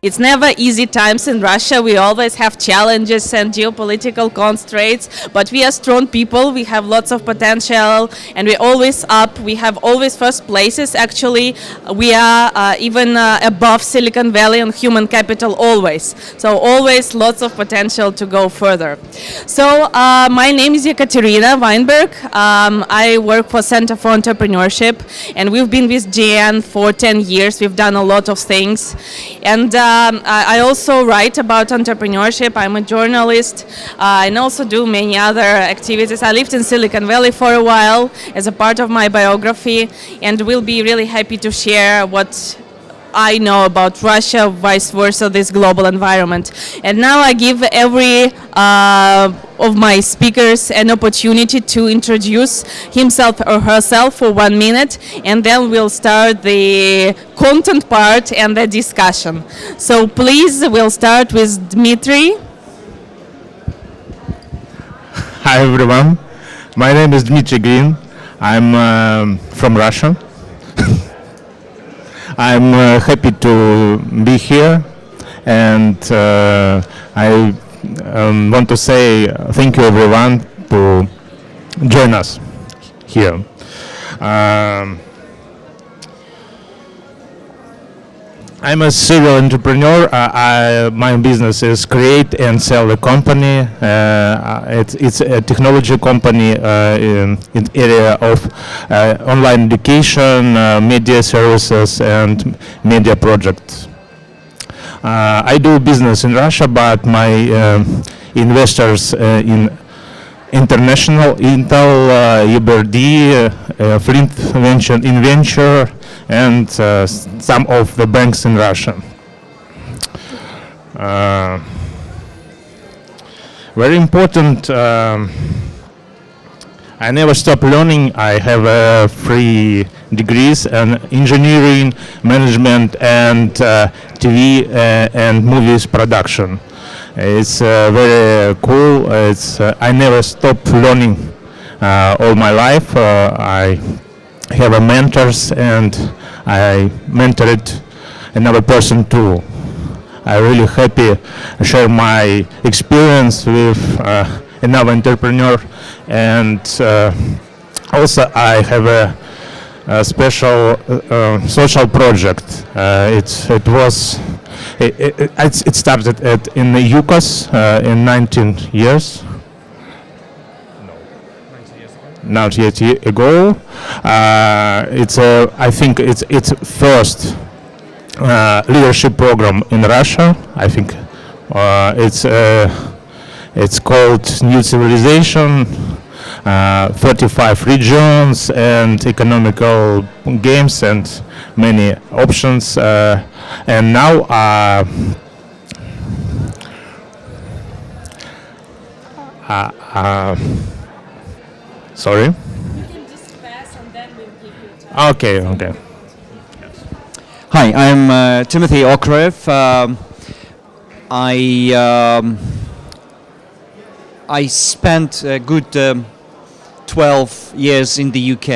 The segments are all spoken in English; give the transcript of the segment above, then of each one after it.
It's never easy times in Russia. We always have challenges and geopolitical constraints, but we are strong people. We have lots of potential, and we're always up. We have always first places. Actually, we are even above Silicon Valley on human capital always. So always lots of potential to go further. So my name is Ekaterina Weinberg. I work for Center for Entrepreneurship, and we've been with GN for 10 years. We've done a lot of things, and I also write about entrepreneurship. I'm a journalist, and also do many other activities. I lived in Silicon Valley for a while as a part of my biography, and will be really happy to share what I know about Russia, vice versa, this global environment. And now I give every of my speakers an opportunity to introduce himself or herself for 1 minute, and then we'll start the content part and the discussion. So please, we'll start with Dmitry. Hi everyone, my name is Dmitry Green. I'm from Russia. I'm happy to be here, and I want to say thank you everyone to join us here. I'm a serial entrepreneur. My business is create and sell a company. It's a technology company in area of online education, media services, and media projects. I do business in Russia, but my investors in international, Intel, EBRD, Flint Venture, and some of the banks in Russia. Very important, I never stop learning. I have 3 degrees in engineering, management, and TV and movies production. It's very cool. I never stop learning all my life. I have mentors, and I mentored another person too. I'm really happy to share my experience with another entrepreneur, and also I have a special social project. It started in the UCAS in 19 years. Not yet ago. I think it's first leadership program in Russia. I think it's called New Civilization, 35 regions and economical games and many options. And now sorry? You can just pass and then we'll give you time. Okay. Hi, I'm Timothy Okrev. I spent a good 12 years in the UK,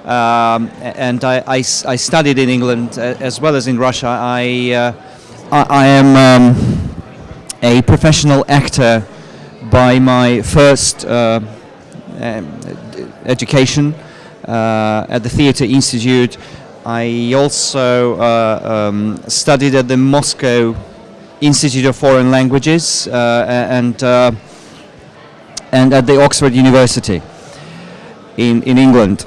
and I studied in England as well as in Russia. I am a professional actor by my first education at the Theatre Institute. I also studied at the Moscow Institute of Foreign Languages and at the Oxford University in England.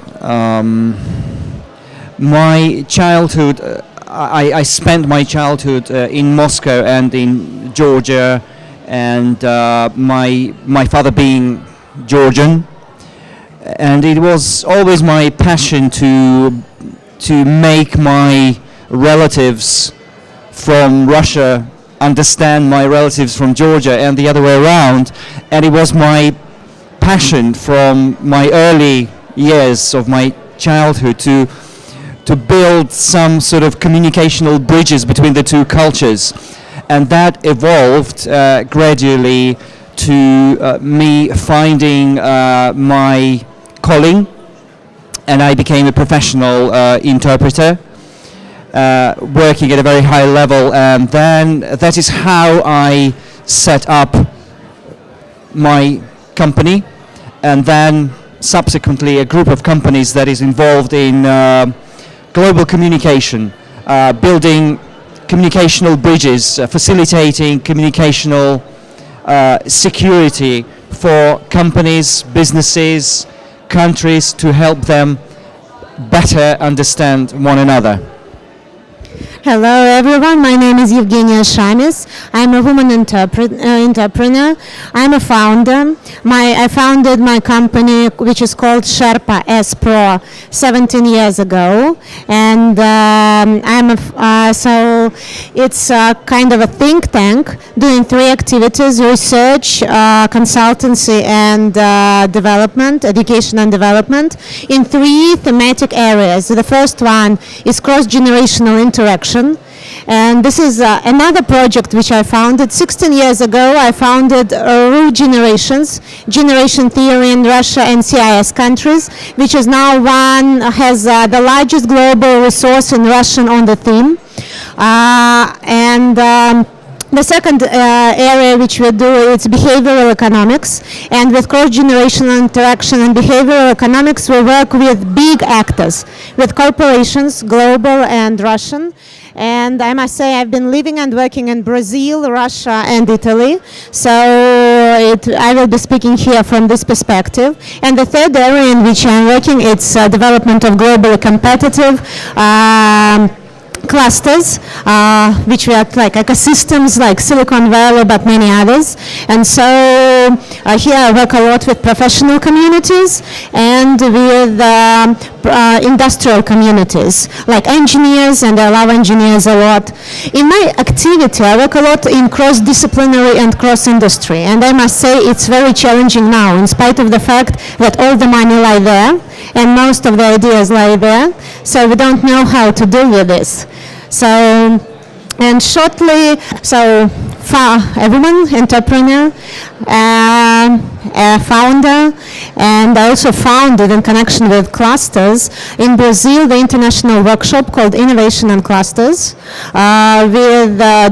My childhood, I spent my childhood in Moscow and in Georgia, and my father being Georgian, and it was always my passion to make my relatives from Russia understand my relatives from Georgia and the other way around. And it was my passion from my early years of my childhood to build some sort of communicational bridges between the two cultures. And that evolved gradually to me finding my calling, and I became a professional interpreter. working at a very high level, and then that is how I set up my company, and then subsequently a group of companies that is involved in global communication, building communicational bridges, facilitating communicational security for companies, businesses, countries, to help them better understand one another. Hello everyone, my name is Evgenia Shamis. I'm a woman entrepreneur. I'm a founder. I founded my company, which is called Sherpa S Pro, 17 years ago, and so it's kind of a think tank doing three activities: research, consultancy, and development, education and development, in three thematic areas. The first one is cross-generational interaction. And this is another project which I founded 16 years ago. I founded Root Generations, Generation Theory in Russia and CIS countries, which is now has the largest global resource in Russian on the theme. The second area which we do is behavioral economics, and with cross-generational interaction and behavioral economics we work with big actors, with corporations, global and Russian. And I must say I've been living and working in Brazil, Russia and Italy, so I will be speaking here from this perspective. And the third area in which I'm working, it's development of globally competitive clusters, which we are like ecosystems like Silicon Valley, but many others. And so here I work a lot with professional communities and with industrial communities, like engineers, and I love engineers a lot. In my activity, I work a lot in cross-disciplinary and cross-industry, and I must say it's very challenging now, in spite of the fact that all the money lie there and most of the ideas lie there, so we don't know how to deal with this. So, and shortly, so for everyone, entrepreneur, a founder, and I also founded in connection with clusters in Brazil the international workshop called Innovation and Clusters,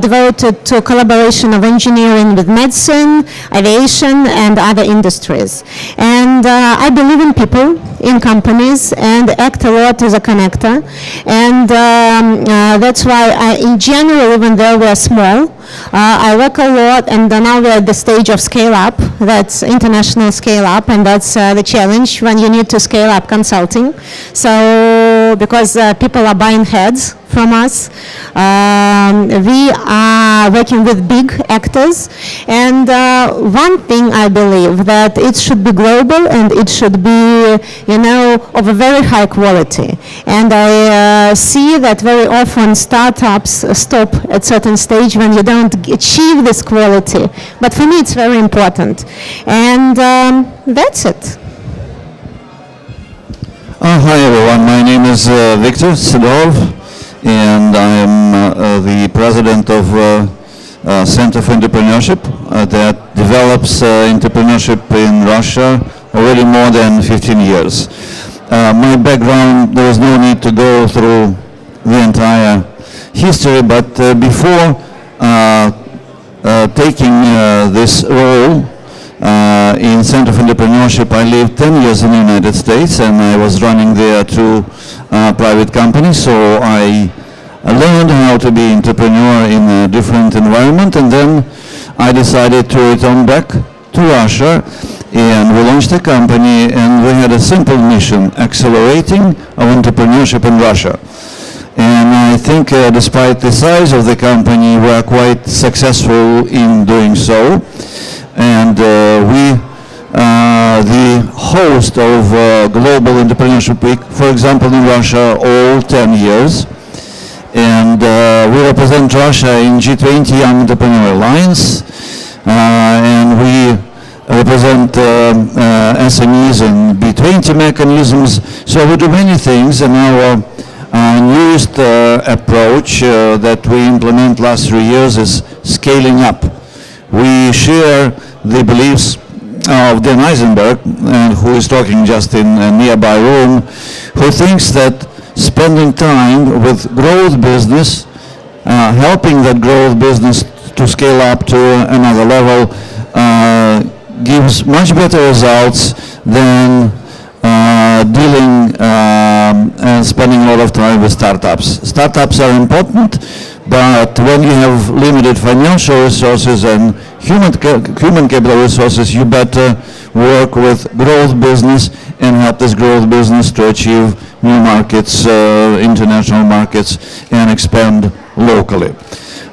devoted to collaboration of engineering with medicine, aviation, and other industries. And I believe in people, in companies, and act a lot as a connector. And that's why in general, even though we're small, I work a lot, and now we're at the stage of scale up. That's international scale up, and that's the challenge when you need to scale up consulting. So because people are buying heads from us, we are working with big actors, and one thing I believe that it should be global and it should be, of a very high quality. And I see that very often startups stop at certain stage when you don't achieve this quality. But for me, it's very important. And that's it. Hi everyone, my name is Victor Sidorov, and I am the president of Center for Entrepreneurship that develops entrepreneurship in Russia already more than 15 years. My background, there is no need to go through the entire history, but before taking this role in Center for Entrepreneurship, I lived 10 years in the United States, and I was running there two private companies, so I learned how to be entrepreneur in a different environment, and then I decided to return back to Russia, and we launched a company, and we had a simple mission: accelerating of entrepreneurship in Russia. And I think despite the size of the company, we are quite successful in doing so. And we the host of Global Entrepreneurship Week, for example, in Russia, all 10 years. And we represent Russia in G20 Young Entrepreneur Alliance, and we represent SMEs in B20 mechanisms. So we do many things, and our newest approach that we implement last 3 years is scaling up. We share the beliefs of Dan Eisenberg, who is talking just in a nearby room, who thinks that spending time with growth business, helping that growth business to scale up to another level, gives much better results than dealing and spending a lot of time with startups. Startups are important, but when you have limited financial resources and human capital resources, you better work with growth business and help this growth business to achieve new markets, international markets, and expand locally.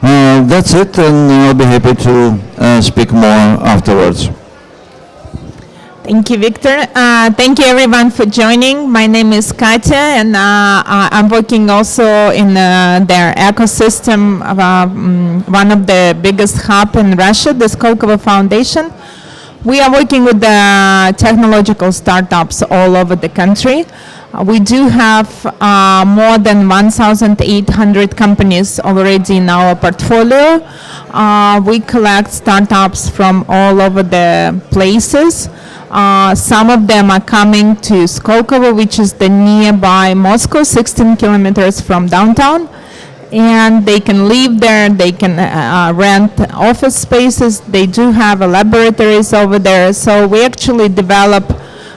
That's it, and I'll be happy to speak more afterwards. Thank you, Victor. Thank you, everyone, for joining. My name is Katya, and I'm working also in their ecosystem, one of the biggest hub in Russia, the Skolkovo Foundation. We are working with the technological startups all over the country. We do have more than 1,800 companies already in our portfolio. We collect startups from all over the places. Some of them are coming to Skolkovo, which is the nearby Moscow, 16 kilometers from downtown. And they can live there, they can rent office spaces. They do have laboratories over there. So we actually develop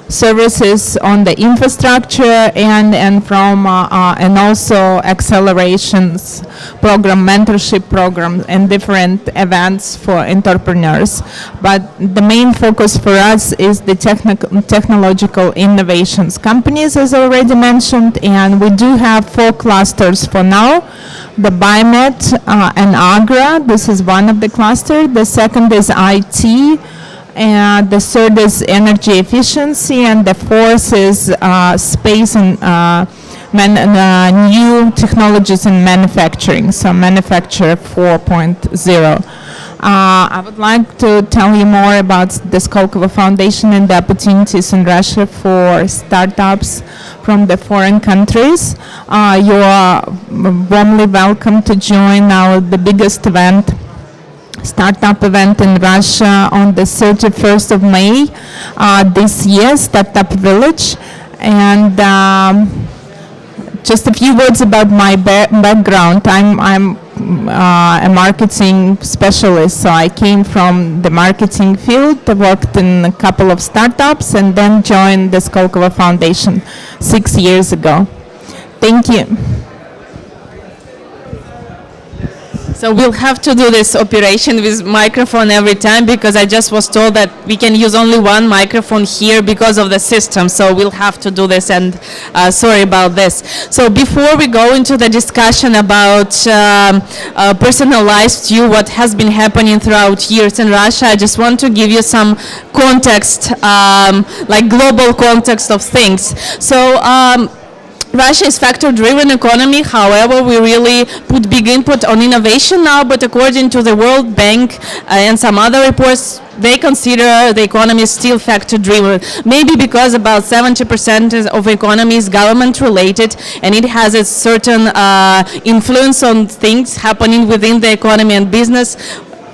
services on the infrastructure and from and also accelerations program, mentorship program, and different events for entrepreneurs. But the main focus for us is the technological innovations companies, as already mentioned, and we do have 4 clusters for now. The Biomed and Agra, this is one of the clusters. The second is IT. And the third is energy efficiency, and the fourth is space and new technologies in manufacturing, so manufacture 4.0. I would like to tell you more about the Skolkovo Foundation and the opportunities in Russia for startups from the foreign countries. You are warmly welcome to join the biggest event, startup event in Russia on the 31st of May this year, Startup Village. And just a few words about my background. I'm a marketing specialist, so I came from the marketing field. I worked in a couple of startups and then joined the Skolkovo Foundation 6 years ago. Thank you. So we'll have to do this operation with microphone every time, because I just was told that we can use only one microphone here because of the system. So we'll have to do this, and sorry about this. So before we go into the discussion about personalized view, what has been happening throughout years in Russia, I just want to give you some context, like global context of things. So Russia is factor-driven economy. However, we really put big input on innovation now, but according to the World Bank and some other reports, they consider the economy still factor-driven. Maybe because about 70% of economy is government-related, and it has a certain influence on things happening within the economy and business.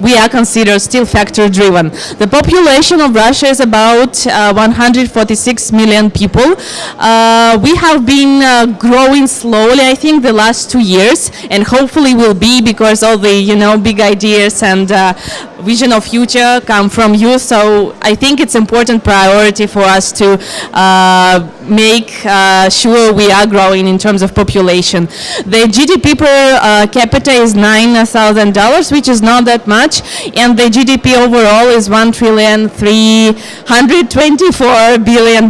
We are considered still factor-driven. The population of Russia is about 146 million people. We have been growing slowly, I think, the last 2 years, and hopefully will be, because all the big ideas and vision of future come from you. So I think it's important priority for us to make sure we are growing in terms of population. The GDP per capita is $9,000, which is not that much, and the GDP overall is $1,324 billion.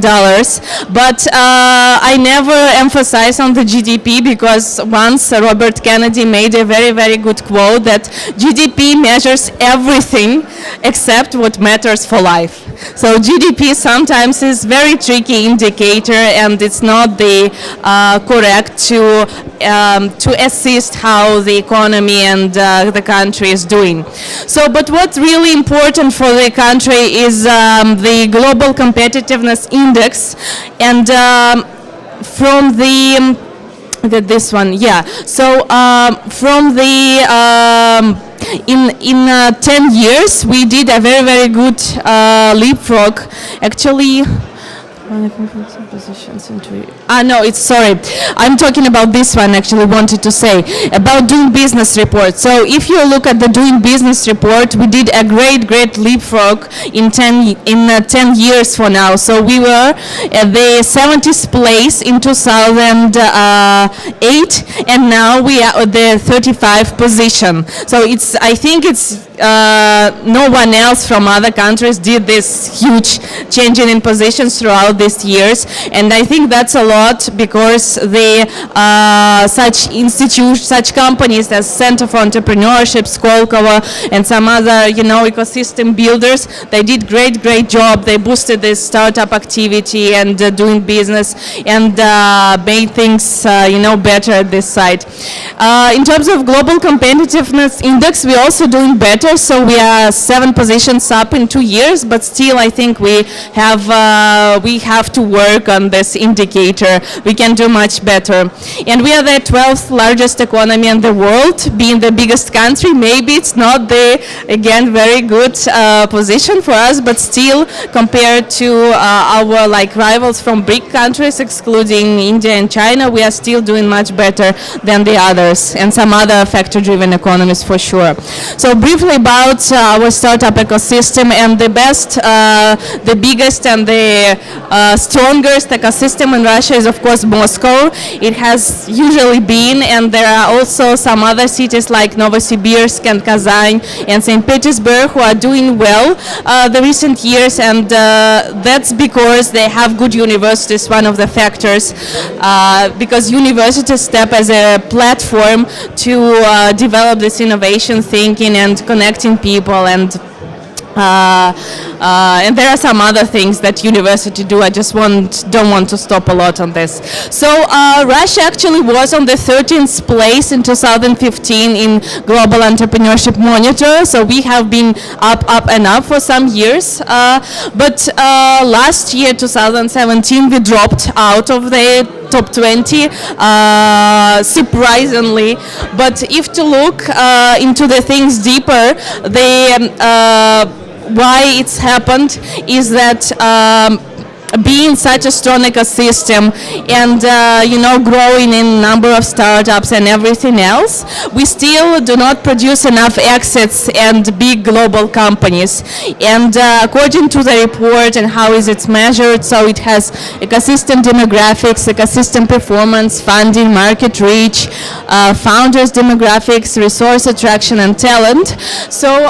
But I never emphasize on the GDP, because once Robert Kennedy made a very, very good quote that GDP measures everything except what matters for life. So GDP sometimes is very tricky indicator, and it's not the correct to assist how the economy and the country is doing. So, but what's really important for the country is the Global Competitiveness Index, and from the this one, yeah. So from the in 10 years, we did a very, very good leapfrog. Actually, positions into no, it's sorry. I'm talking about this one actually wanted to say about doing business report. So if you look at the doing business report, we did a great leapfrog in 10 years for now. So we were at the 70th place in 2008 and now we are at the 35th position. So I think it's no one else from other countries did this huge changing in positions throughout these years, and I think that's a lot because such institutes, such companies as Center for Entrepreneurship, Skolkovo, and some other ecosystem builders, they did great job. They boosted this startup activity and doing business and made things better at this side. In terms of global competitiveness index, we're also doing better. So we are 7 positions up in 2 years, but still I think we have to work on this indicator. We can do much better. And we are the 12th largest economy in the world, being the biggest country. Maybe it's not the, again, very good position for us, but still compared to our rivals from big countries, excluding India and China, we are still doing much better than the others and some other factor-driven economies for sure. So briefly about our startup ecosystem, and the best, the biggest and the strongest ecosystem in Russia is of course Moscow. It has usually been, and there are also some other cities like Novosibirsk and Kazan and St. Petersburg who are doing well the recent years, and that's because they have good universities, one of the factors, because universities step as a platform to develop this innovation thinking and connecting people, and there are some other things that university do. I just don't want to stop a lot on this. So Russia actually was on the 13th place in 2015 in Global Entrepreneurship Monitor. So we have been up and up for some years. But last year, 2017, we dropped out of the top 20, surprisingly. But if to look into the things deeper, why it's happened is that being such a strong ecosystem and growing in number of startups and everything else, we still do not produce enough exits and big global companies. And according to the report and how is it measured, so it has ecosystem demographics, ecosystem performance, funding, market reach, founders demographics, resource attraction and talent. So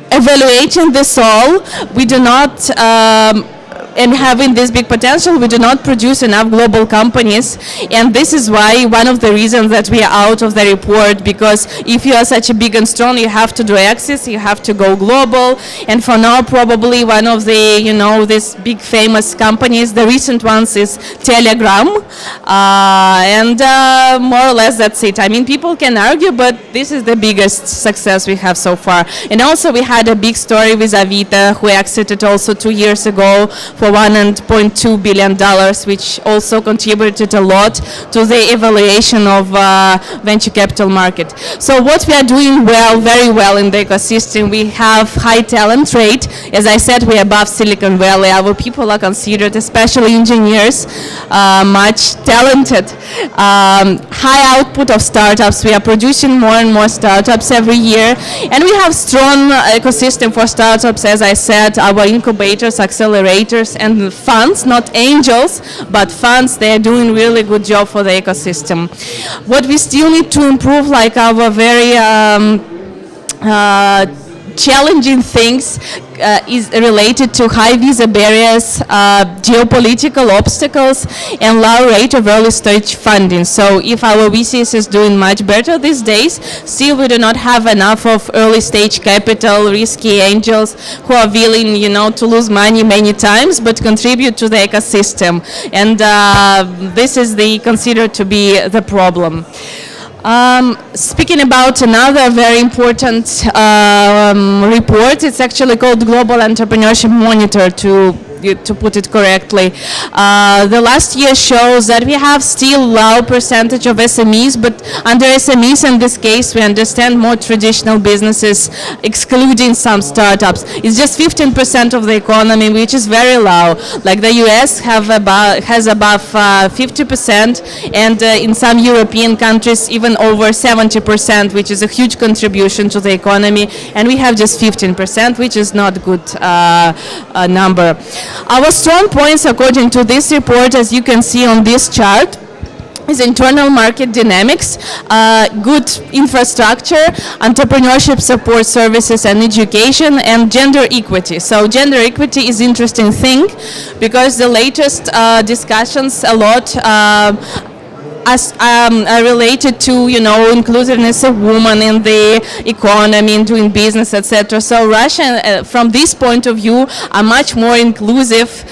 evaluating this all, we do not, and having this big potential, we do not produce enough global companies, and this is why one of the reasons that we are out of the report, because if you are such a big and strong, you have to do exits, you have to go global, and for now probably one of the, these big famous companies, the recent ones is Telegram, and more or less that's it. I mean, people can argue, but this is the biggest success we have so far. And also we had a big story with Avito, who exited also 2 years ago for $1.2 billion, which also contributed a lot to the evaluation of venture capital market. So what we are doing well, very well in the ecosystem, we have high talent rate. As I said, we are above Silicon Valley. Our people are considered, especially engineers, much talented. High output of startups. We are producing more and more startups every year. And we have strong ecosystem for startups, as I said, our incubators, accelerators, and funds, not angels, but funds. They are doing really good job for the ecosystem. What we still need to improve, like our very challenging things is related to high visa barriers, geopolitical obstacles, and low rate of early stage funding. So if our VCs is doing much better these days, still we do not have enough of early stage capital, risky angels who are willing, to lose money many times, but contribute to the ecosystem. And this is considered to be the problem. Speaking about another very important report, it's actually called Global Entrepreneurship Monitor, to to put it correctly. The last year shows that we have still low percentage of SMEs, but under SMEs in this case we understand more traditional businesses, excluding some startups. It's just 15% of the economy, which is very low. Like the US has above 50%, and in some European countries even over 70%, which is a huge contribution to the economy, and we have just 15%, which is not good number. Our strong points according to this report, as you can see on this chart, is internal market dynamics, good infrastructure, entrepreneurship support services and education, and gender equity. So gender equity is interesting thing because the latest discussions a lot are related to, inclusiveness of women in the economy and doing business, etc. So Russia, from this point of view, are much more inclusive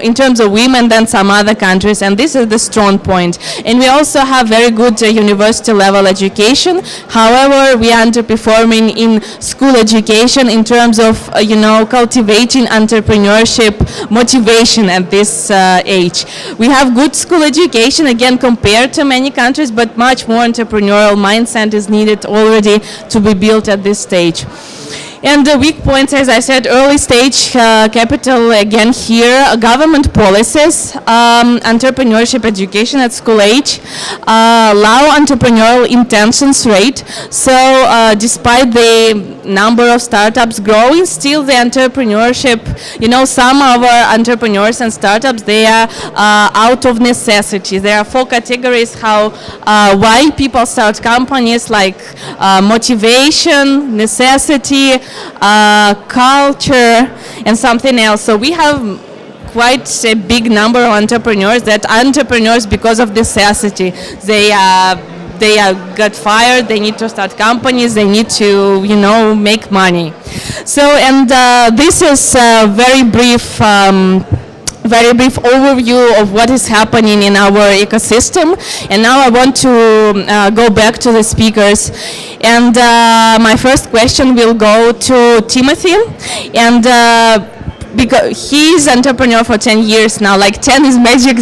in terms of women than some other countries, and this is the strong point. And we also have very good university level education. However, we are underperforming in school education in terms of, cultivating entrepreneurship motivation at this age. We have good school education, again, compared to many countries, but much more entrepreneurial mindset is needed already to be built at this stage. And the weak points, as I said, early stage capital, again here, government policies, entrepreneurship education at school age, low entrepreneurial intentions rate. So despite the number of startups growing, still the entrepreneurship, some of our entrepreneurs and startups, they are out of necessity. There are 4 categories why people start companies, like motivation, necessity, culture, and something else. So we have quite a big number of entrepreneurs that are entrepreneurs because of necessity. They got fired, they need to start companies, they need to, make money. So, and this is a very brief overview of what is happening in our ecosystem. And now I want to go back to the speakers. And my first question will go to Timothy. And because he's entrepreneur for 10 years now, like 10 is magic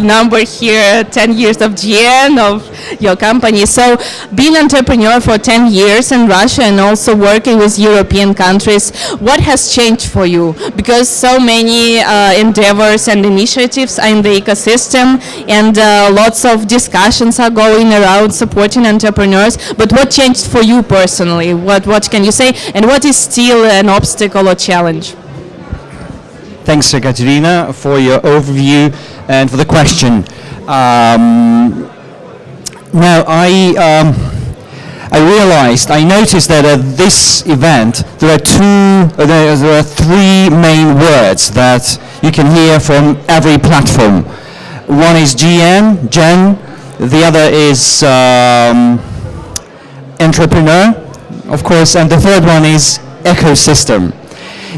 number here, 10 years of GN of your company. So being entrepreneur for 10 years in Russia and also working with European countries, what has changed for you? Because so many endeavors and initiatives are in the ecosystem, and lots of discussions are going around supporting entrepreneurs. But what changed for you personally? What can you say? And what is still an obstacle or challenge? Thanks, Ekaterina, for your overview and for the question. Now, I noticed that at this event there are 3 main words that you can hear from every platform. One is Gen, the other is entrepreneur, of course, and the third one is ecosystem.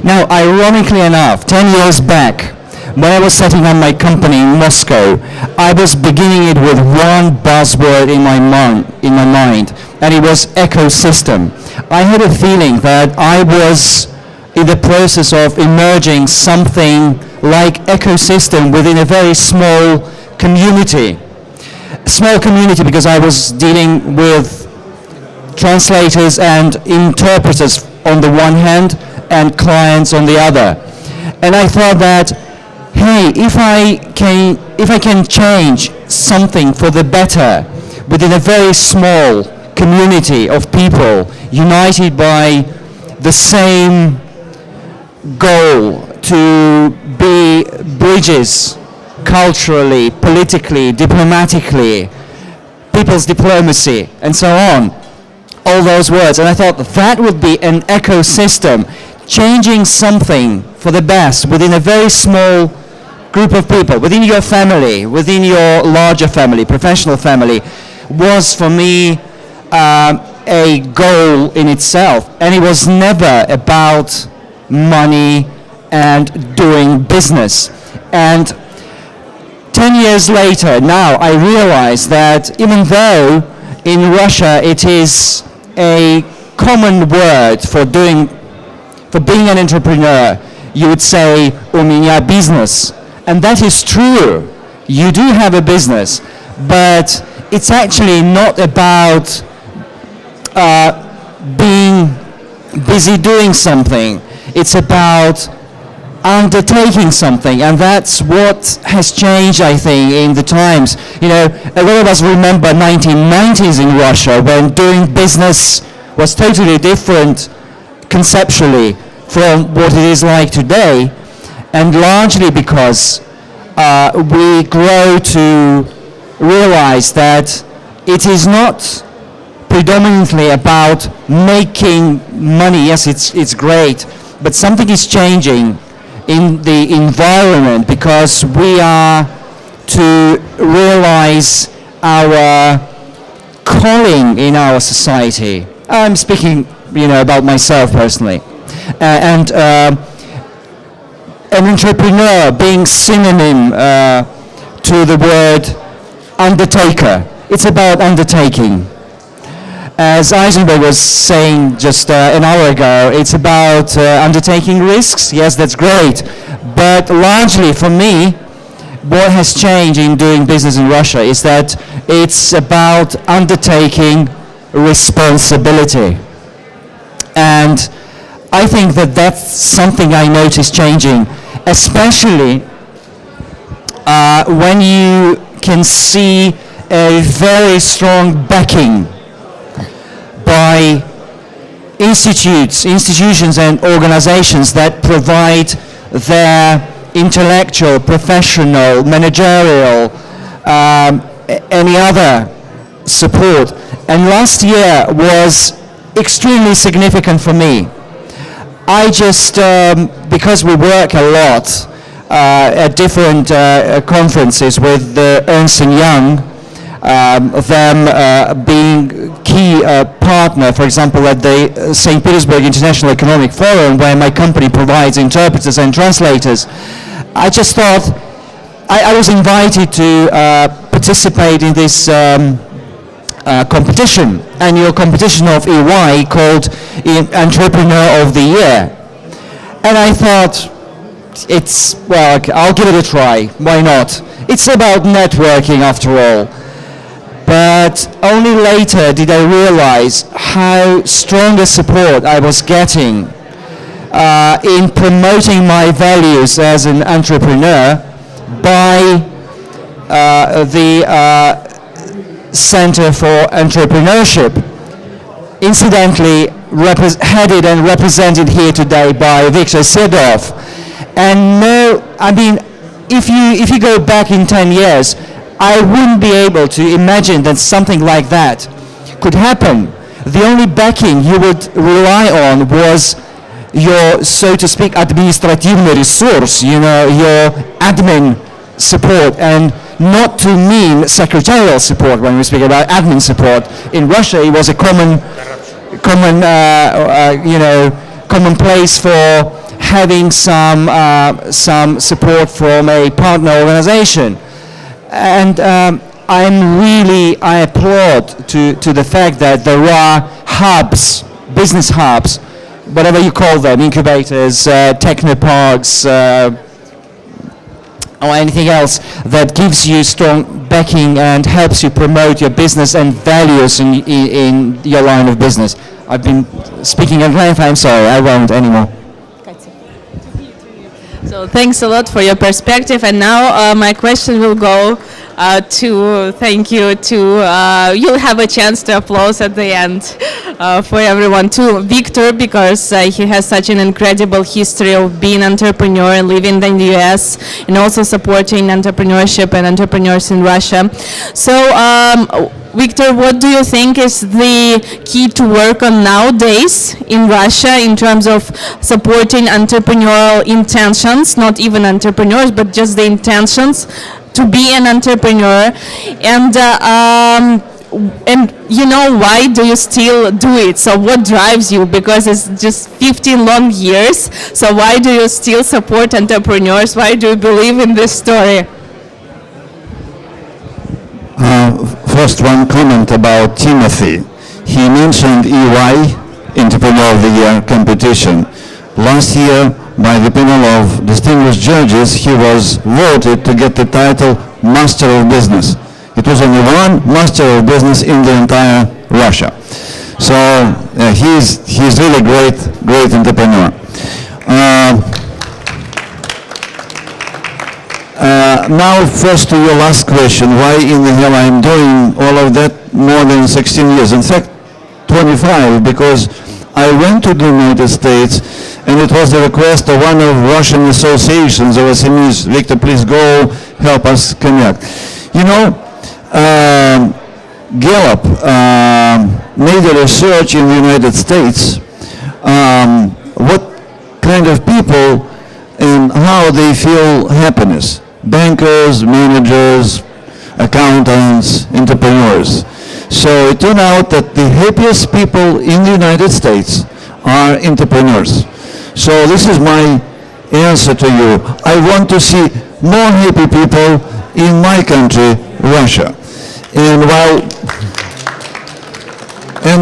Now, ironically enough, 10 years back, when I was setting up my company in Moscow, I was beginning it with one buzzword in my mind, and it was ecosystem. I had a feeling that I was in the process of emerging something like ecosystem within a very small community. Small community because I was dealing with translators and interpreters on the one hand, and clients on the other. And I thought that, hey, if I can change something for the better within a very small community of people united by the same goal to be bridges culturally, politically, diplomatically, people's diplomacy, and so on, all those words. And I thought that would be an ecosystem, changing something for the best within a very small group of people, within your family, within your larger family, professional family, was for me a goal in itself. And it was never about money and doing business. And 10 years later, now I realize that even though in Russia it is a common word for being an entrepreneur, you would say, "У меня бизнес." And that is true. You do have a business, but it's actually not about being busy doing something. It's about undertaking something, and that's what has changed, I think, in the times. You know, a lot of us remember 1990s in Russia when doing business was totally different conceptually from what it is like today, and largely because we grow to realize that it is not predominantly about making money. Yes, it's great, but something is changing in the environment because we are to realize our calling in our society. I'm speaking, about myself personally, and an entrepreneur being synonym to the word undertaker. It's about undertaking. As Eisenberg was saying just an hour ago, it's about undertaking risks. Yes, that's great. But largely for me, what has changed in doing business in Russia is that it's about undertaking responsibility. And I think that that's something I notice changing, especially when you can see a very strong backing by institutions and organizations that provide their intellectual, professional, managerial, any other support. And last year was extremely significant for me. I just, because we work a lot at different conferences with Ernst & Young, them being key partner, for example, at the St. Petersburg International Economic Forum, where my company provides interpreters and translators. I just thought I was invited to participate in this competition, annual competition of EY called Entrepreneur of the Year. And I thought, I'll give it a try. Why not? It's about networking after all. But only later did I realize how strong a support I was getting in promoting my values as an entrepreneur by the Center for Entrepreneurship, incidentally headed and represented here today by Viktor Sedov. And if you go back in 10 years, I wouldn't be able to imagine that something like that could happen. The only backing you would rely on was your, so to speak, административный ресурс, your admin support, and not to mean secretarial support when we speak about admin support. In Russia, it was a common place for having some support from a partner organization. And I applaud to the fact that there are hubs, business hubs, whatever you call them, incubators, technoparks, or anything else that gives you strong backing and helps you promote your business and values in your line of business. I've been speaking at length, I'm sorry, I won't anymore. So thanks a lot for your perspective, and now my question will go you'll have a chance to applause at the end for everyone, to Victor, because he has such an incredible history of being an entrepreneur and living in the US and also supporting entrepreneurship and entrepreneurs in Russia. So Victor, what do you think is the key to work on nowadays in Russia in terms of supporting entrepreneurial intentions, not even entrepreneurs, but just the intentions to be an entrepreneur? And why do you still do it? So what drives you? Because it's just 15 long years. So why do you still support entrepreneurs? Why do you believe in this story? First, one comment about Timothy. He mentioned EY, Entrepreneur of the Year competition. Last year, by the panel of distinguished judges, he was voted to get the title Master of Business. It was only one Master of Business in the entire Russia. So he's really great entrepreneur. Now first to your last question, why in the hell I'm doing all of that more than 16 years? In fact, 25, because I went to the United States and it was the request of one of Russian associations of SMEs. Victor, please go help us connect. You know, Gallup made a research in the United States what kind of people and how they feel happiness. Bankers, managers, accountants, entrepreneurs. So it turned out that the happiest people in the United States are entrepreneurs. So this is my answer to you. I want to see more happy people in my country, Russia. And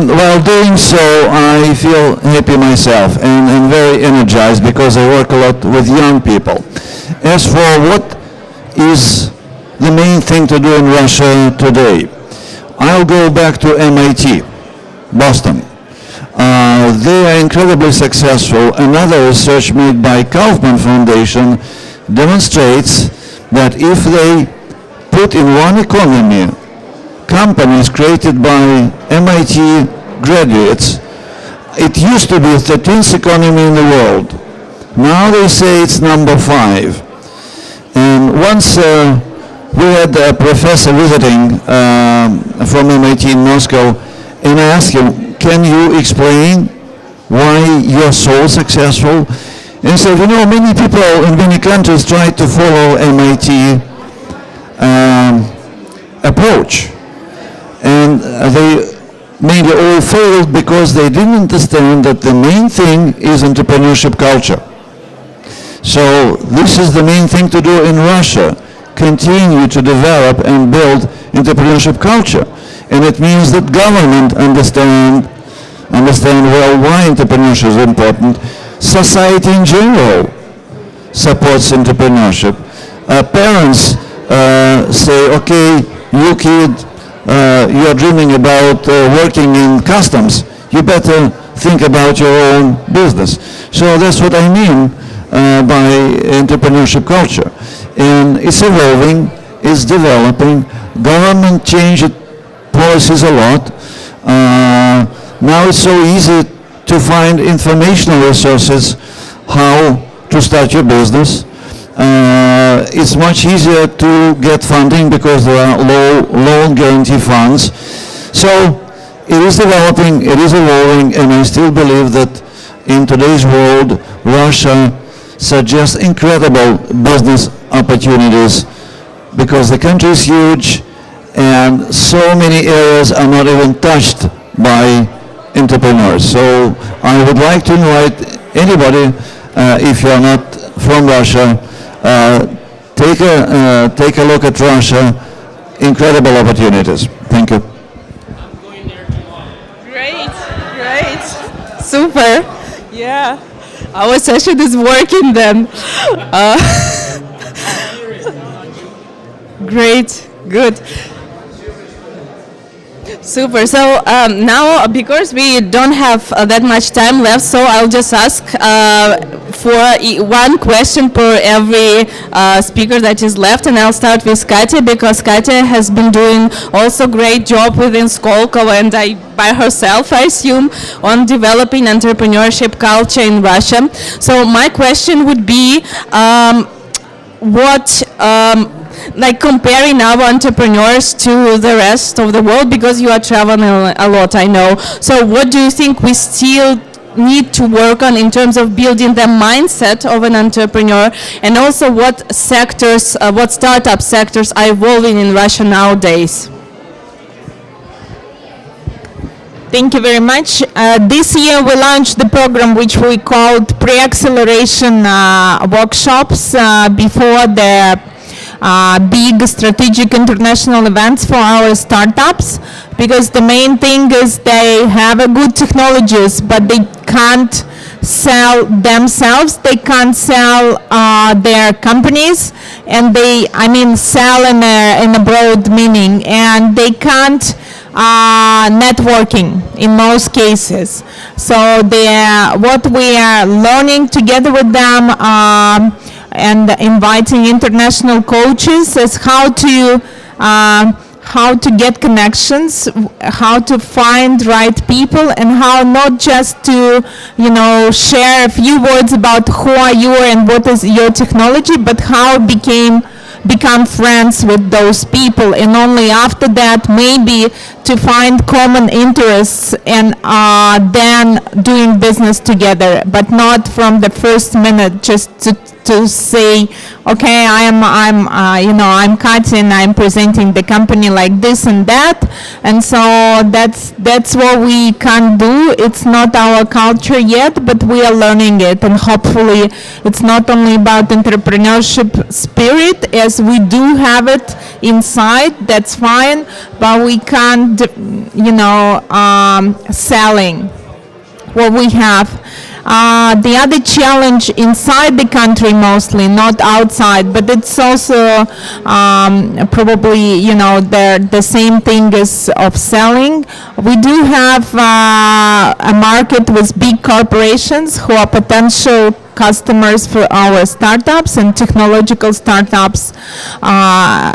while doing so, I feel happy myself and very energized because I work a lot with young people. As for what is the main thing to do in Russia today, I'll go back to MIT, Boston. They are incredibly successful. Another research made by Kaufman Foundation demonstrates that if they put in one economy companies created by MIT graduates, it used to be the 13th economy in the world. Now they say it's number 5. And once we had a professor visiting from MIT in Moscow, and I asked him, can you explain why you're so successful? And he said, you know, many people in many countries try to follow MIT approach. And they mainly all failed because they didn't understand that the main thing is entrepreneurship culture. So this is the main thing to do in Russia. Continue to develop and build entrepreneurship culture. And it means that government understand well why entrepreneurship is important. Society in general supports entrepreneurship. Parents say, okay, you kid, you're dreaming about working in customs. You better think about your own business. So that's what I mean by entrepreneurship culture. And it's evolving, it's developing. Government changed policies a lot. Now it's so easy to find informational resources how to start your business. It's much easier to get funding because there are loan guarantee funds. So it is developing, it is evolving, and I still believe that in today's world, Russia suggests incredible business opportunities because the country is huge and so many areas are not even touched by entrepreneurs. So I would like to invite anybody, if you are not from Russia, take a look at Russia. Incredible opportunities. Thank you. Great. Super. Yeah. Our session is working then. Great. Good. Super. So now, because we don't have that much time left, so I'll just ask for one question per every speaker that is left, and I'll start with Katya because Katya has been doing also great job within Skolkovo and by herself, I assume, on developing entrepreneurship culture in Russia. So my question would be, like comparing our entrepreneurs to the rest of the world, because you are traveling a lot, I know. So what do you think we still need to work on in terms of building the mindset of an entrepreneur, and also what sectors, what startup sectors are evolving in Russia nowadays? Thank you very much. This year we launched the program which we called pre-acceleration workshops before the big strategic international events for our startups, because the main thing is they have a good technologies but they can't sell themselves, they can't sell their companies, and sell in a broad meaning, and they can't networking in most cases. So what we are learning together with them and inviting international coaches is how to get connections, how to find right people, and how not just to share a few words about who are you and what is your technology, but how become friends with those people, and only after that maybe to find common interests and then doing business together, but not from the first minute just to say, okay, I'm Katya and I'm presenting the company like this and that, and so that's what we can do. It's not our culture yet, but we are learning it, and hopefully it's not only about entrepreneurship spirit, as we do have it inside, that's fine, but we can't, selling what we have. The other challenge inside the country mostly, not outside, but it's also probably, the same thing as of selling. We do have a market with big corporations who are potential customers for our startups and technological startups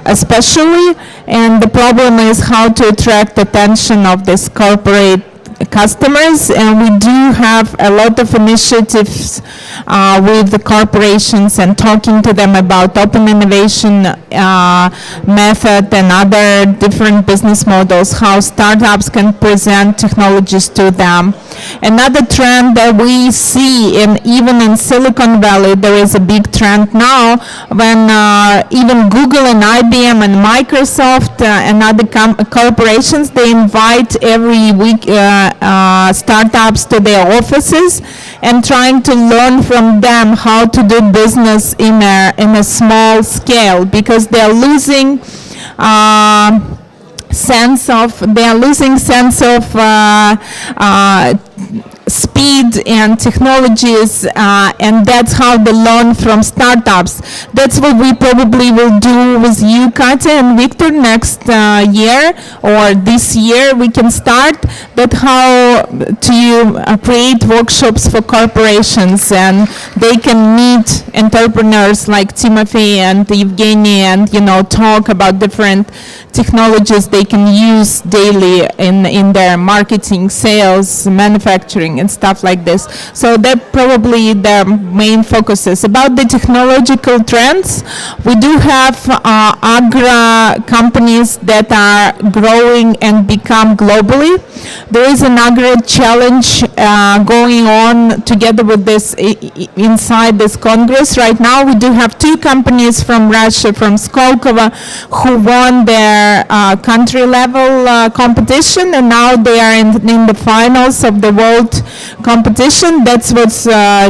especially, and the problem is how to attract attention of this corporate customers, and we do have a lot of initiatives with the corporations and talking to them about open innovation method and other different business models, how startups can present technologies to them. Another trend that we see, even in Silicon Valley, there is a big trend now when even Google and IBM and Microsoft and other corporations, they invite every week startups to their offices and trying to learn from them how to do business in a small scale, because they're losing sense of speed and technologies, and that's how they learn from startups. That's what we probably will do with you, Katya and Victor, next year or this year. We can start that how to create workshops for corporations, and they can meet entrepreneurs like Timothy and Evgeny and talk about different technologies they can use daily in their marketing, sales, manufacturing, and stuff like this. So that probably their main focuses. About the technological trends, we do have agri companies that are growing and become globally. There is an agri challenge going on together with this inside this Congress. Right now we do have two companies from Russia, from Skolkovo, who won their country level competition, and now they are in the finals of the world competition. That's what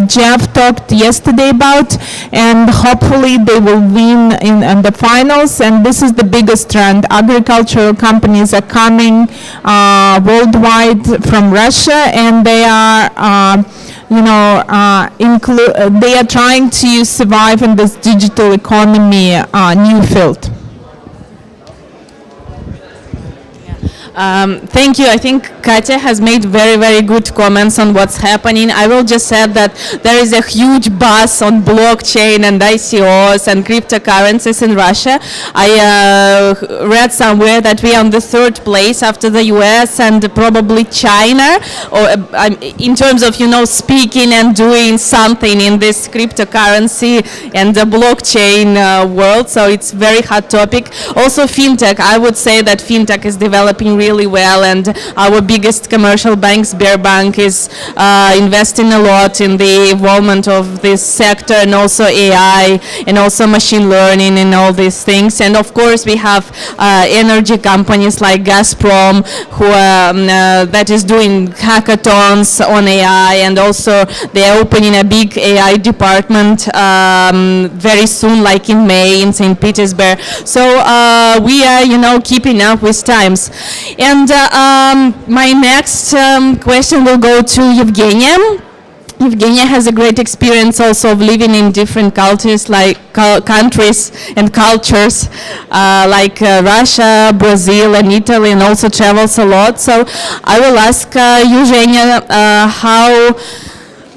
Jeff talked yesterday about, and hopefully they will win in the finals. And this is the biggest trend. Agricultural companies are coming worldwide from Russia, and they are they are trying to survive in this digital economy new field. Thank you. I think Katya has made very, very good comments on what's happening. I will just add that there is a huge buzz on blockchain and ICOs and cryptocurrencies in Russia. I read somewhere that we are on the third place after the US and probably China, or in terms of speaking and doing something in this cryptocurrency and the blockchain world. So it's very hot topic. Also fintech. I would say that fintech is developing really well, and our biggest commercial bank, Sberbank, is investing a lot in the involvement of this sector, and also AI and also machine learning and all these things. And of course we have energy companies like Gazprom, who that is doing hackathons on AI, and also they are opening a big AI department very soon, like in May in St. Petersburg. So we are keeping up with times. And my next question will go to Evgenia. Evgenia has a great experience also of living in different cultures, like countries and cultures, like Russia, Brazil, and Italy, and also travels a lot. So I will ask Eugenia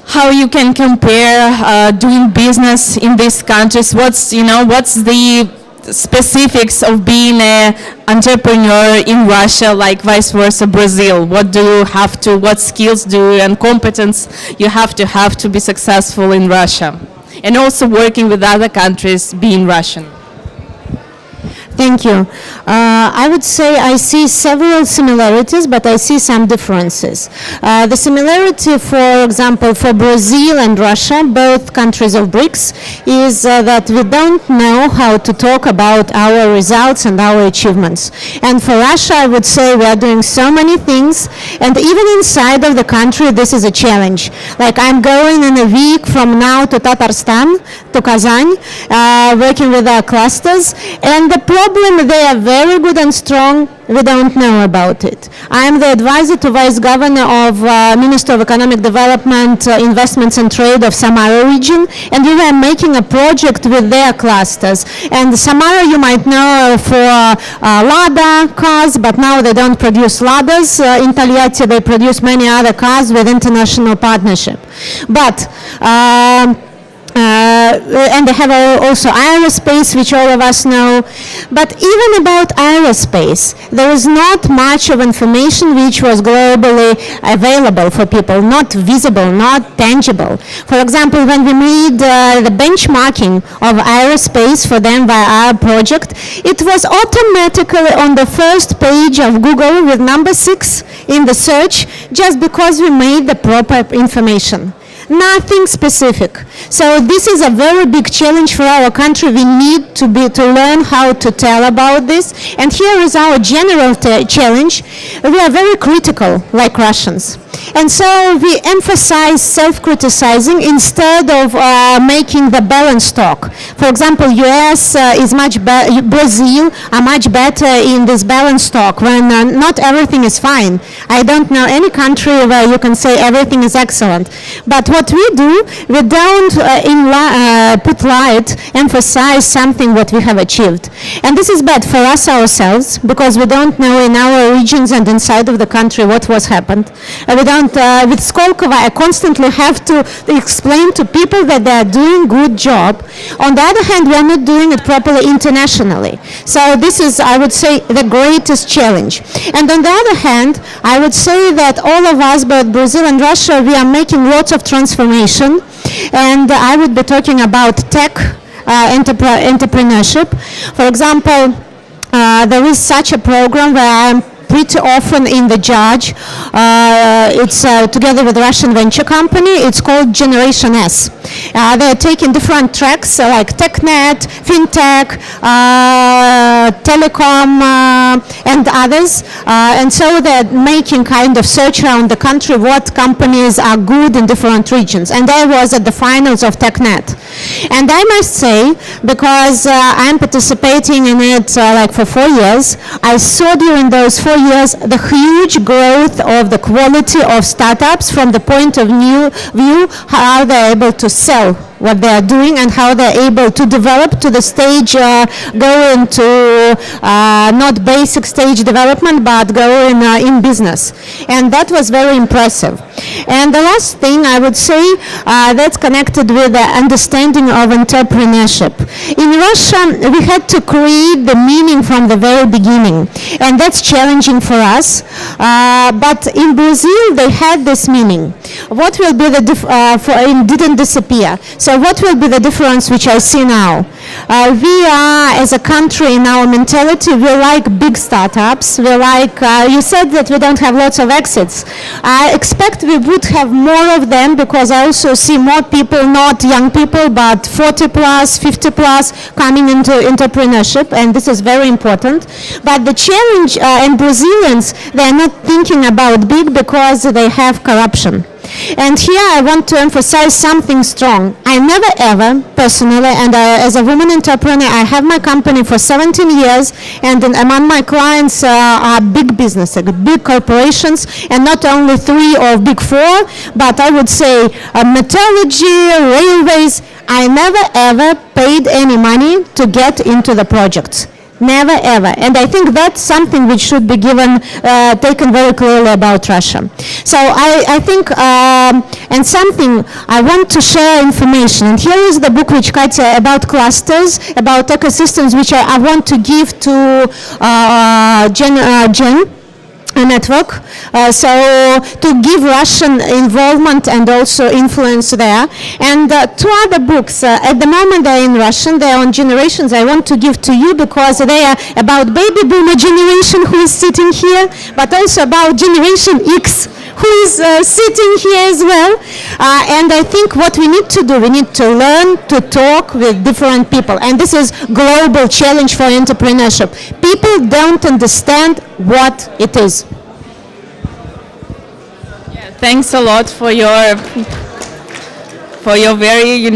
how you can compare doing business in these countries. What's the specifics of being an entrepreneur in Russia, like vice versa Brazil? What do you have to, what skills and competence you have to be successful in Russia? And also working with other countries being Russian. Thank you. I would say I see several similarities, but I see some differences. The similarity, for example, for Brazil and Russia, both countries of BRICS, is that we don't know how to talk about our results and our achievements. And for Russia, I would say we are doing so many things, and even inside of the country, this is a challenge. Like I'm going in a week from now to Tatarstan, to Kazan, working with our clusters, and the problem, they are very good and strong, we don't know about it. I am the advisor to Vice Governor of Minister of Economic Development, Investments and Trade of Samara region, and we were making a project with their clusters. And Samara, you might know for Lada cars, but now they don't produce Ladas. In Taliati, they produce many other cars with international partnership. But and they have also aerospace, which all of us know. But even about aerospace, there is not much of information which was globally available for people, not visible, not tangible. For example, when we made the benchmarking of aerospace for them via our project, it was automatically on the first page of Google with number 6 in the search, just because we made the proper information. Nothing specific. So this is a very big challenge for our country. We need to learn how to tell about this. And here is our general challenge. We are very critical, like Russians. And so we emphasize self-criticizing instead of making the balance talk. For example, US is much better, Brazil are much better in this balance talk when not everything is fine. I don't know any country where you can say everything is excellent. But what we do, we don't put light, emphasize something what we have achieved. And this is bad for us ourselves, because we don't know in our regions and inside of the country what was happened. With Skolkova, I constantly have to explain to people that they are doing good job. On the other hand, we are not doing it properly internationally. So this is, I would say, the greatest challenge. And on the other hand, I would say that all of us, both Brazil and Russia, we are making lots of transformation. And I would be talking about tech entrepreneurship. For example, there is such a program where I'm pretty often in the judge. It's together with a Russian venture company. It's called Generation S. They're taking different tracks like TechNet, FinTech, Telecom, and others. And so they're making kind of search around the country what companies are good in different regions. And I was at the finals of TechNet. And I must say, because I'm participating in it like for 4 years, I saw during those 4 years the huge growth of the quality of startups from the point of view how they're able to sell what they are doing and how they're able to develop to the stage, go into not basic stage development, but go in business. And that was very impressive. And the last thing I would say that's connected with the understanding of entrepreneurship. In Russia, we had to create the meaning from the very beginning, and that's challenging for us. But in Brazil, they had this meaning. What will be the it didn't disappear. So what will be the difference which I see now? We are, as a country, in our mentality, we like big startups. We like, you said that we don't have lots of exits. I expect we would have more of them, because I also see more people, not young people, but 40 plus, 50 plus, coming into entrepreneurship, and this is very important. But the challenge in Brazilians, they are not thinking about big because they have corruption. And here I want to emphasize something strong. I never ever, personally, and as a woman an entrepreneur. I have my company for 17 years, and among my clients are big business, big corporations, and not only 3 or big 4, but I would say metallurgy, railways. I never ever paid any money to get into the projects. Never ever. And I think that's something which should be taken very clearly about Russia. So I think, and something I want to share information. And here is the book which Katya about clusters, about ecosystems, which I want to give to Jen. A network, so to give Russian involvement and also influence there. And 2 other books, at the moment they're in Russian, they're on generations I want to give to you because they are about baby boomer generation who is sitting here, but also about generation X who is sitting here as well. And I think what we need to do, we need to learn to talk with different people. And this is global challenge for entrepreneurship. People don't understand what it is. Yeah, thanks a lot for your very,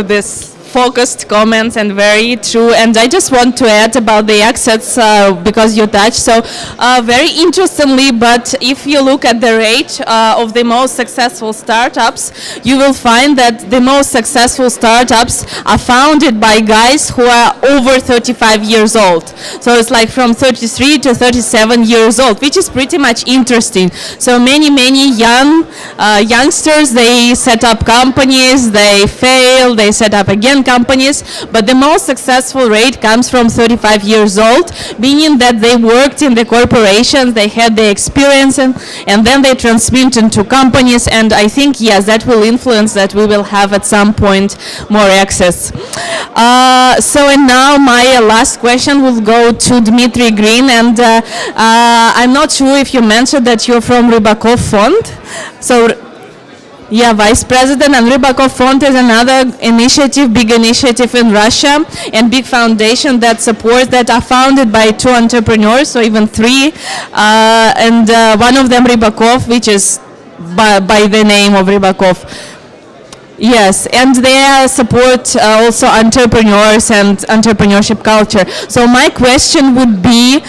this focused comments and very true. And I just want to add about the exits because you touched. So very interestingly, but if you look at the rate of the most successful startups, you will find that the most successful startups are founded by guys who are over 35 years old. So it's like from 33 to 37 years old, which is pretty much interesting. So many youngsters, they set up companies, they fail, they set up again companies, but the most successful rate comes from 35 years old, meaning that they worked in the corporations, they had the experience, and then they transmit into companies. And I think, yes, that will influence that we will have at some point more access. And now my last question will go to Dmitry Green, and I'm not sure if you mentioned that you're from Rybakov Fund. So yeah, Vice President, and Rybakov Fund is another big initiative in Russia, and big foundation that supports, that are founded by 2 entrepreneurs, or even 3, and one of them Rybakov, which is by the name of Rybakov. Yes, and they support also entrepreneurs and entrepreneurship culture. So my question would be,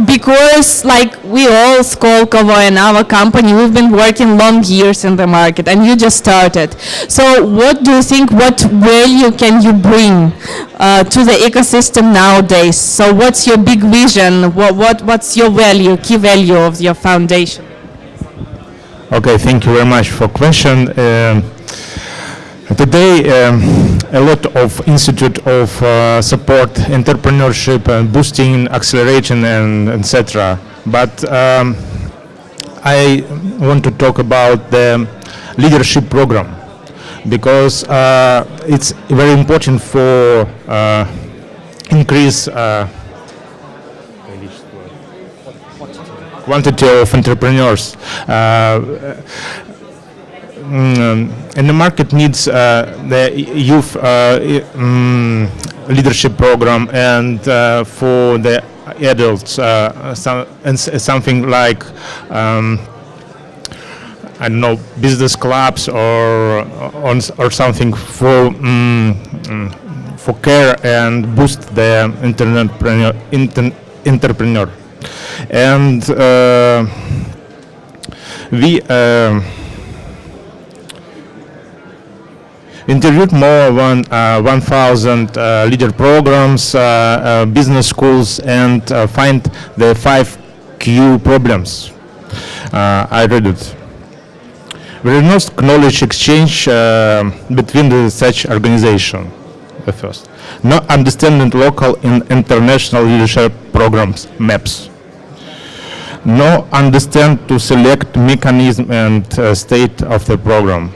because like we all, Skolkovo and our company, we've been working long years in the market, and you just started. So what do you think, what value can you bring to the ecosystem nowadays? So what's your big vision? What's your key value of your foundation? Okay, thank you very much for question. Today, a lot of institute of support entrepreneurship and boosting, acceleration, and etc. But I want to talk about the leadership program, because it's very important for increase quantity of entrepreneurs. And the market needs the youth leadership program, and for the adults something like I don't know, business clubs or something for care and boost the entrepreneur. And we interviewed more than 1,000 leader programs, business schools, and find the 5 key problems. I read it. There is no knowledge exchange between such organization. The first, no understanding local and international leadership programs, MAPs. No understand to select mechanism and state of the program.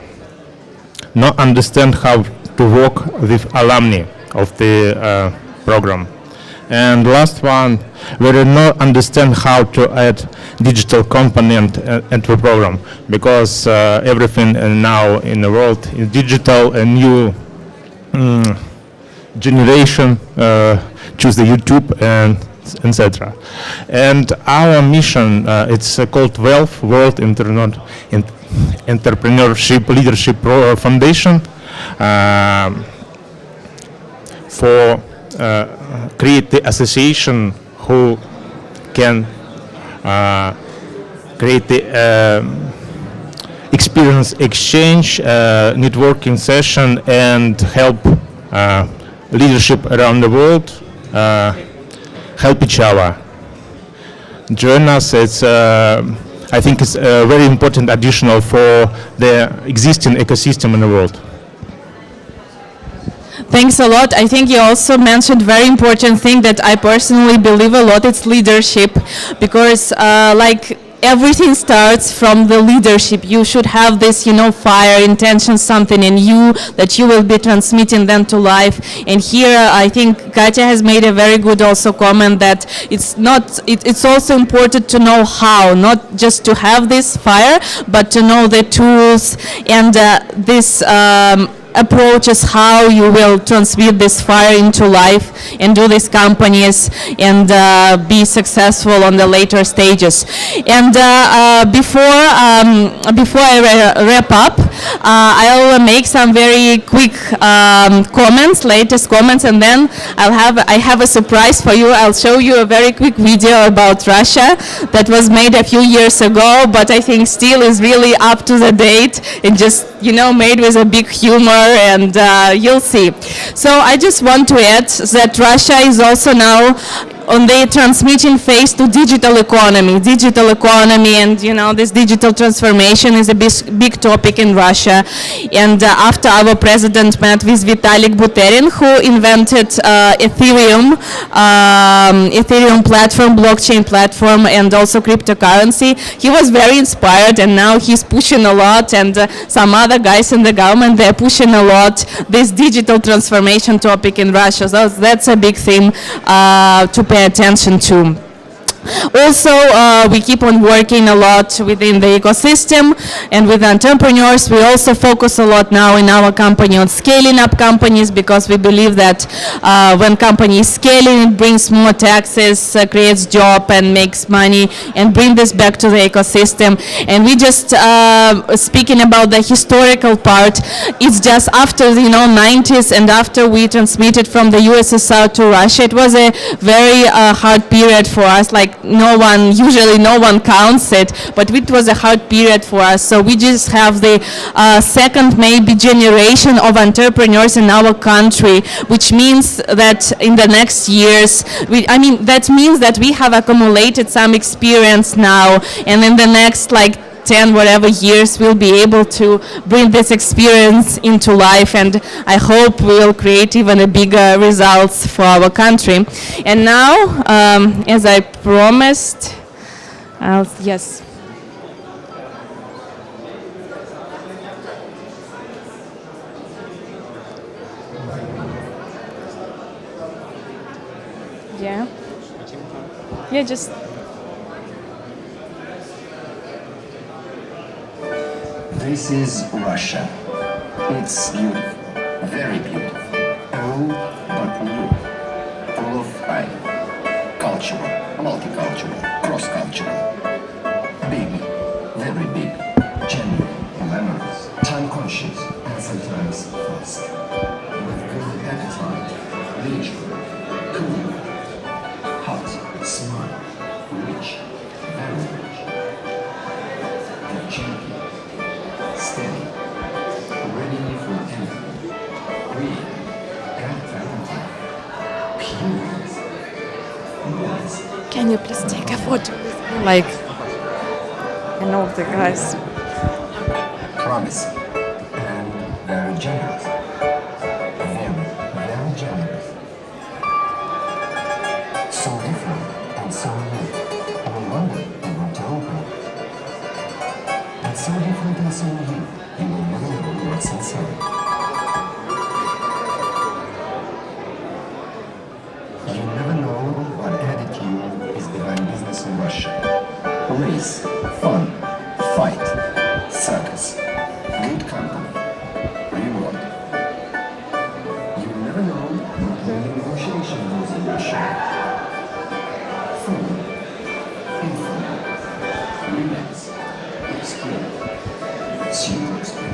No understand how to work with alumni of the program. And last one, we do not understand how to add digital component into the program, because everything now in the world is digital, and new generation choose the YouTube and etc. And our mission, it's called Wealth World Entrepreneurship Leadership Foundation. for create the association who can create the experience exchange, networking session, and help leadership around the world help each other. Join us. I think it's a very important additional for the existing ecosystem in the world. Thanks a lot. I think you also mentioned very important thing that I personally believe a lot. It's leadership, because like everything starts from the leadership. You should have this, fire, intention, something in you that you will be transmitting then to life. And here, I think Katya has made a very good also comment that it's also important to know how, not just to have this fire, but to know the tools and this approaches how you will transmit this fire into life and do these companies and be successful on the later stages. And before I wrap up, I'll make some very quick latest comments, and then I have a surprise for you. I'll show you a very quick video about Russia that was made a few years ago, but I think still is really up to the date and just made with a big humor, and you'll see. So I just want to add that Russia is also now on the transmitting phase to digital economy. Digital economy and this digital transformation is a big topic in Russia. And after our president met with Vitalik Buterin, who invented Ethereum platform, blockchain platform, and also cryptocurrency, he was very inspired, and now he's pushing a lot, and some other guys in the government, they're pushing a lot this digital transformation topic in Russia. So that's a big theme to pay attention to. Also, we keep on working a lot within the ecosystem and with entrepreneurs. We also focus a lot now in our company on scaling up companies, because we believe that when company is scaling, it brings more taxes, creates job and makes money, and bring this back to the ecosystem. And we just speaking about the historical part, it's just after the 90s and after we transmitted from the USSR to Russia, it was a very hard period for us. Like no one counts it, but it was a hard period for us. So we just have the second maybe generation of entrepreneurs in our country, which means that in the next years, that means that we have accumulated some experience now, and in the next 10 whatever years we'll be able to bring this experience into life, and I hope we'll create even a bigger results for our country. And now, as I promised, yes. Yeah, just This is Russia. It's beautiful, very beautiful, old but new, full of life, cultural, multicultural, cross-cultural, big, very big, genuine, glamorous, time-conscious, and sometimes fast, with good appetite, leisure, cool, hot, smart, rich, very rich, the champion. Steady, ready for anything, green, and talented, pure, yes. Can you please take a photo with me? I know the guys. Promising, and very generous. Very, very generous. So different and so new. No wonder you want to open. It's so different and so new, you will never know what's inside. You never know what attitude is behind business in Russia. Race, fun, fight, circus, good company, reward. You never know what the negotiation goes in Russia. Food, info, relax. Explain. Super explain.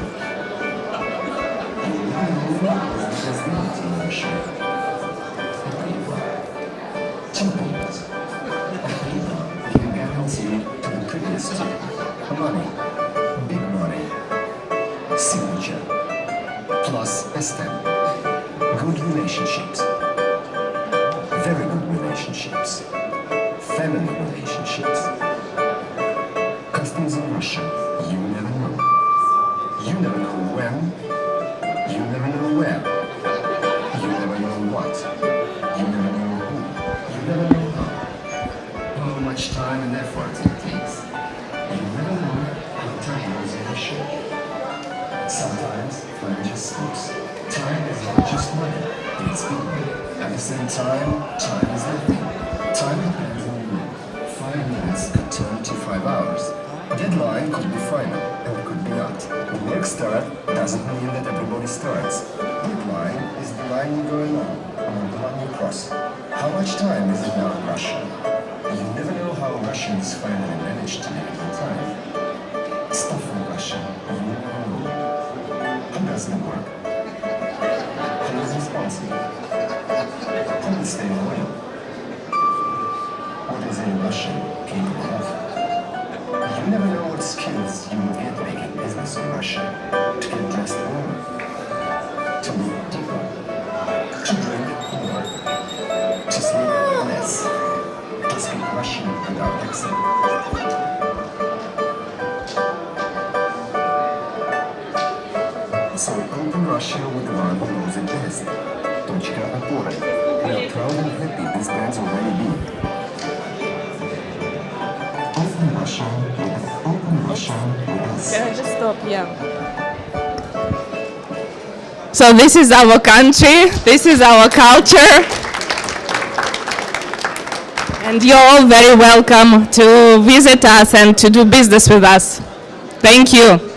You never know what does not in Russia. Two papers. A paper can guarantee to the previous two. Money, big money, signature, plus a stamp. Good relationships, very good relationships, family relationships. Customs in Russia, you never know. You never know when, you never know where, you never know what, you never know who, you never know how much time and effort it takes. You never know how time is in Russia. Sometimes time just slips. Time is not just money, it's people. At the same time, time is nothing. Time depends on you. 5 minutes could turn to 5 hours. Deadline could be final, and it could be not. The next start doesn't mean that everybody starts. Deadline is the line you're going on, or the one you cross. How much time is it now in Russia? You never know how Russians finally manage to live in time. Stuff in Russia, you never know. How does it work? Who is responsible? Who will stay loyal? What is a Russian capable of? You never know what skills you will get making business in Russia. To get dressed more, to look deeper, to drink more, to sleep less, to speak Russian without accent. So open Russia with the one who knows it best. Точка опоры. We are proud and happy this brand's already been. Open Russia with us. Can I just stop? Yeah. So this is our country, this is our culture, and you're all very welcome to visit us and to do business with us. Thank you.